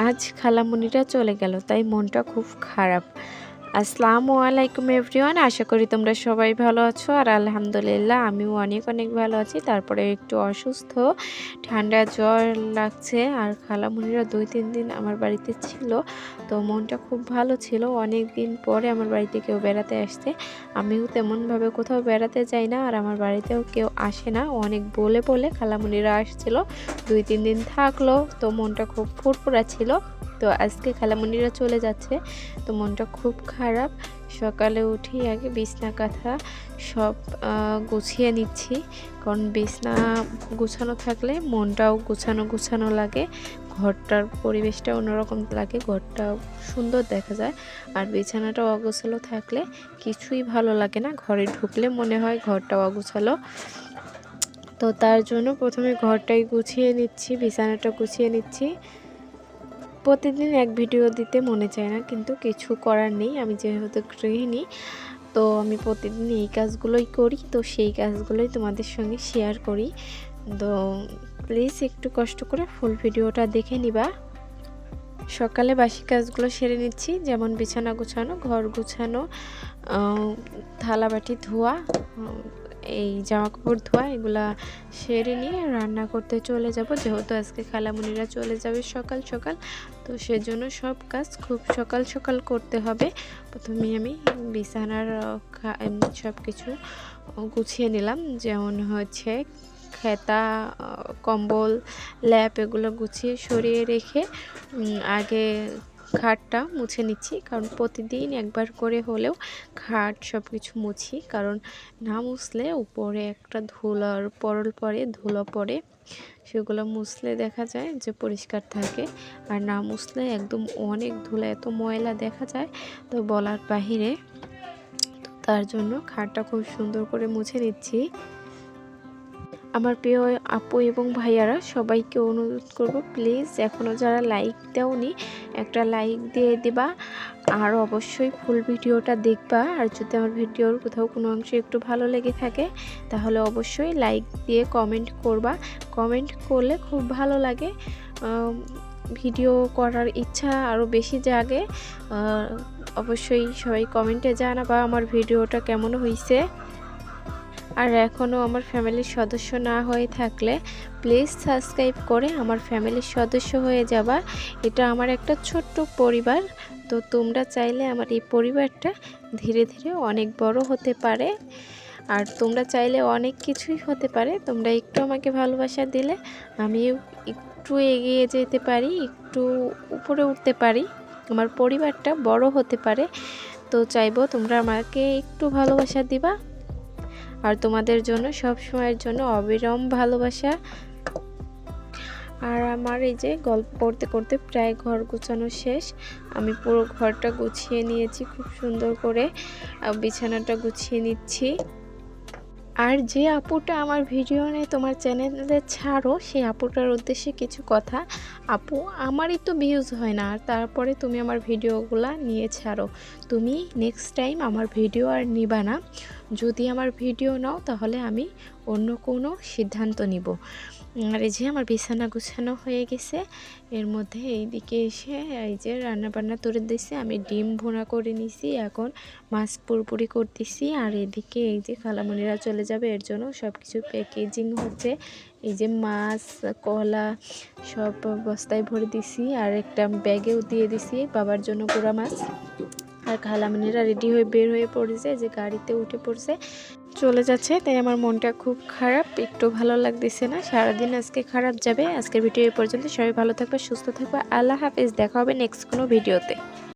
আজ খালামণিরা চলে গেল, তাই মনটা খুব খারাপ। আসসালামু আলাইকুম এভরিওয়ান, আশা করি তোমরা সবাই ভালো আছো। আর আলহামদুলিল্লাহ আমিও অনেক অনেক ভালো আছি। তারপরে একটু অসুস্থ, ঠান্ডা জ্বর লাগছে। আর খালামণিরা 2-3 দিন আমার বাড়িতে ছিল, তো মনটা খুব ভালো ছিল। অনেক দিন পরে আমার বাড়িতে কেউ বেড়াতে আসছে। আমিও তেমনভাবে কোথাও বেড়াতে যাই না, আর আমার বাড়িতেও কেউ আসে না। অনেক বলে বলে খালামণিরা আসছিল, 2-3 দিন থাকলো, তো মনটা খুব ফুরফুরা ছিল। তো আজকে খালামণিরা চলে যাচ্ছে, তো মনটা খুব খারাপ। সকালে উঠেই আগে বিছনা কাঁথা সব গুছিয়ে নিচ্ছি, কারণ বিছনা গুছানো থাকলে মনটাও গুছানো গুছানো লাগে, ঘরটার পরিবেশটা অন্যরকম লাগে, ঘরটাও সুন্দর দেখা যায়। আর বিছানাটাও অগোছালো থাকলে কিছুই ভালো লাগে না, ঘরে ঢুকলে মনে হয় ঘরটাও অগোছালো। তো তার জন্য প্রথমে ঘরটাই গুছিয়ে নিচ্ছি, বিছানাটা গুছিয়ে নিচ্ছি। প্রতিদিন এক ভিডিও দিতে মনে চায় না, কিন্তু কিছু করার নেই, আমি যেহেতু গৃহিণী, তো আমি প্রতিদিন এই কাজগুলোই করি, তো সেই কাজগুলোই তোমাদের সঙ্গে শেয়ার করি। তো প্লিজ একটু কষ্ট করে ফুল ভিডিওটা দেখে নিবা। সকালে বাসি কাজগুলো সেরে নিচ্ছি, যেমন বিছানা গুছানো, ঘর গুছানো, থালা বাটি ধোয়া, এই জামা কাপড় ধোয়া, এগুলা সেরে নিয়ে রান্না করতে চলে যাব। যেহেতু আজকে খালামণিরা চলে যাবে সকাল সকাল, তো সেজন্য সব কাজ খুব সকাল সকাল করতে হবে। প্রথমে আমি বিছানার সব কিছু গুছিয়ে নিলাম, যেমন হচ্ছে খেতা, কম্বল, ল্যাপ, এগুলো গুছিয়ে সরিয়ে রেখে আগে খাটটা মুছে নিচ্ছি, কারণ প্রতিদিন একবার করে হলেও খাট সব কিছু মুছি, কারণ না মুছলে উপরে একটা ধুলার পরল পরে, ধুলো পড়ে, সেগুলো মুছলে দেখা যায় যে পরিষ্কার থাকে, আর না মুছলে একদম অনেক ধুলা, এত ময়লা দেখা যায়, তো বলার বাহিরে। তো তার জন্য খাটটা খুব সুন্দর করে মুছে নিচ্ছি। আমার প্রিয় আপু এবং ভাইয়ারা, সবাইকে অনুরোধ করব, প্লিজ এখনও যারা লাইক দাওনি একটা লাইক দিয়ে দিবা, আর অবশ্যই ফুল ভিডিওটা দেখবা। আর যদি আমার ভিডিওর কোথাও কোনো অংশে একটু ভালো লেগে থাকে, তাহলে অবশ্যই লাইক দিয়ে কমেন্ট করবা। কমেন্ট করলে খুব ভালো লাগে, ভিডিও করার ইচ্ছা আরও বেশি জাগে। অবশ্যই সবাই কমেন্টে জানাবা আমার ভিডিওটা কেমন হয়েছে। আর এখনও আমার ফ্যামিলির সদস্য না হয়ে থাকলে প্লিজ সাবস্ক্রাইব করে আমার ফ্যামিলির সদস্য হয়ে যাবা। এটা আমার একটা ছোট্ট পরিবার, তো তোমরা চাইলে আমার এই পরিবারটা ধীরে ধীরে অনেক বড় হতে পারে, আর তোমরা চাইলে অনেক কিছুই হতে পারে। তোমরা একটু আমাকে ভালোবাসা দিলে আমিও একটু এগিয়ে যেতে পারি, একটু উপরে উঠতে পারি, আমার পরিবারটা বড় হতে পারে। তো চাইবো তোমরা আমাকে একটু ভালোবাসা দিবা, আর তোমাদের জন্য সব সময়ের জন্য অবিরাম ভালোবাসা। আর আমার এই যে গল্প করতে করতে প্রায় ঘর গুছানো শেষ, আমি পুরো ঘরটা গুছিয়ে নিয়েছি খুব সুন্দর করে, বিছানাটা গুছিয়ে নিচ্ছি। আর যে আপুটা আমার ভিডিও নিয়ে তোমার চ্যানেলে ছাড়ো, সেই আপুটার উদ্দেশ্যে কিছু কথা। আপু, আমারই তো ভিউজ হয় না, আর তারপরে তুমি আমার ভিডিওগুলা নিয়ে ছাড়ো। তুমি নেক্সট টাইম আমার ভিডিও আর নিবা না, যদি আমার ভিডিও নাও তাহলে আমি অন্য কোনো সিদ্ধান্ত নিব। আর এই যে আমার বিছানা গুছানো হয়ে গেছে, এর মধ্যে এইদিকে এসে এই যে রান্নাবান্না করে দিয়েছি, আমি ডিম ভুনা করে নিছি, এখন মাছ পুরোপুরি করতেছি। আর এদিকে এই যে খালামণিরা চলে যাবে, এর জন্য সব কিছু প্যাকেজিং হচ্ছে। এই যে মাছ, কলা সব বস্তায় ভরে দিছি, আর একটা ব্যাগেও দিয়ে দিছি বাবার জন্য গুঁড়া মাছ। আর খালামণিরা রেডি হয়ে বের হয়ে পড়েছে, যে গাড়িতে উঠে পড়ছে, চলে যাচ্ছে। তাই আমার মনটা খুব খারাপ, একটু ভালো লাগতেছে না, সারাদিন আজকে খারাপ যাবে। আজকের ভিডিও এই পর্যন্ত, সবাই ভালো থাকবে, সুস্থ থাকবে, আল্লাহ হাফেজ। দেখা হবে নেক্সট কোনো ভিডিওতে।